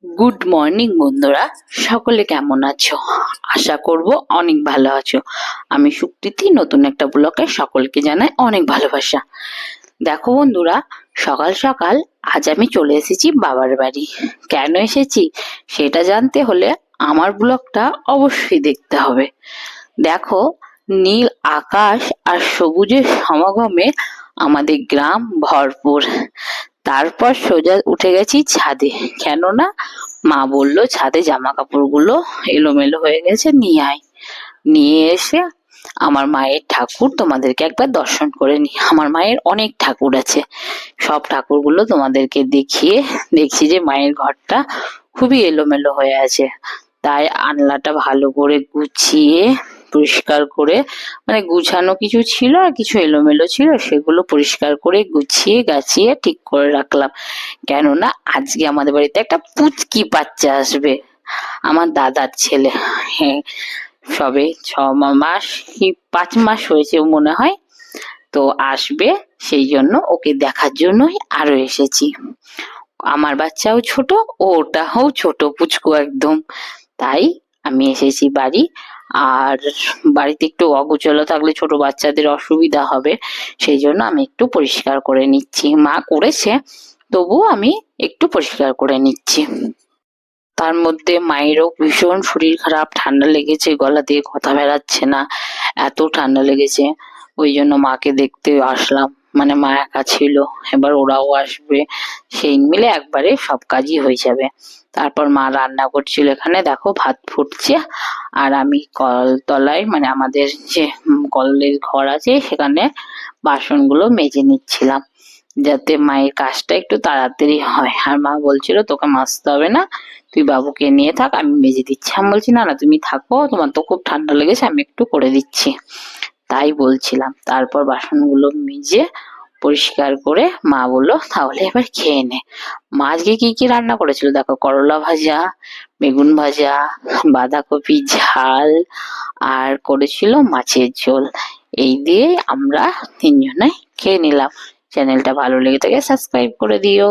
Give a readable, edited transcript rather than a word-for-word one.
Good morning বন্ধুরা, সকলে কেমন আছো? আশা করব অনেক ভালো আছো। আমি সুকৃতি নতুন একটা ব্লগে সকলকে জানাই অনেক ভালোবাসা। দেখো বন্ধুরা, সকাল সকাল আজ আমি চলে এসেছি বাবার বাড়ি। কেন এসেছি সেটা জানতে হলে আমার ব্লগটা অবশ্যই দেখতে হবে। দেখো, নীল আকাশ আর সবুজের সমাগমে আমাদের গ্রাম ভরপুর। তারপর সোজা উঠে গেছি ছাদে, কেননা মা বলল ছাদে জামা কাপড়গুলো এলোমেলো হয়ে গেছে, নিয়ে আয়। নিয়ে এসে আমার মায়ের ঠাকুর তোমাদেরকে একবার দর্শন করে নি। আমার মায়ের অনেক ঠাকুর আছে, সব ঠাকুরগুলো তোমাদেরকে দেখিয়ে দেখছি যে মায়ের ঘরটা খুবই এলোমেলো হয়ে আছে। তাই আনলাটা ভালো করে গুছিয়ে পরিষ্কার করে, মানে গুছানো কিছু ছিল আর কিছু এলোমেলো ছিল, সেগুলো পরিষ্কার করে গুছিয়ে গাছিয়ে ঠিক করে রাখলাম। কেননা আজকে আমাদের বাড়িতে একটা পুচকি বাচ্চা আসবে, আমার দাদার ছেলে। হ্যাঁ, সবে 6 মাস কি 5 মাস হয়েছে মনে হয়। তো আসবে, সেই জন্য ওকে দেখার জন্যই আরো এসেছি। আমার বাচ্চাও ছোট, ওটাও ছোট পুচকু একদম। তাই আমি এসেছি বাড়ি। আর বাড়িতে একটু অগোছালো থাকলে ছোট বাচ্চাদের অসুবিধা হবে, সেই জন্য আমি একটু পরিষ্কার করে নিচ্ছি। মা করেছে, তবুও আমি একটু পরিষ্কার করে নিচ্ছি। তার মধ্যে মায়েরও ভীষণ শরীর খারাপ, ঠান্ডা লেগেছে, গলা দিয়ে কথা বেরাচ্ছে না, এত ঠান্ডা লেগেছে। ওই জন্য মাকে দেখতে আসলাম, মানে মা একা ছিল, এবার ওরাও আসবে, সেই মিলে একবারে সব কাজই হয়ে যাবে। তারপর মা রান্না করছিল, এখানে দেখো ভাত ফুটছে, আর আমি কলতলায়, মানে আমাদের যে কলের ঘর আছে সেখানে বাসনগুলো মেজে নিচ্ছিলাম, যাতে মায়ের কাজটা একটু তাড়াতাড়ি হয়। আর মা বলছিল তোকে মাজতে হবে না, তুই বাবুকে নিয়ে থাক, আমি মেজে দিচ্ছি। আমি বলছি না না, তুমি থাকো, তোমার তো খুব ঠান্ডা লেগেছে, আমি একটু করে দিচ্ছি। তাই বলছিলাম। তারপর বাসনগুলো মেজে পরিষ্কার করে মা বললো তাহলে এবার খেয়ে নে। মা আজকে কি কি রান্না করেছিল দেখো, করলা ভাজা, বেগুন ভাজা, বাঁধাকপি ঝাল, আর করেছিল মাছের ঝোল। এই দিয়ে আমরা তিনজনে খেয়ে নিলাম। চ্যানেলটা ভালো লেগে থাকে সাবস্ক্রাইব করে দিও।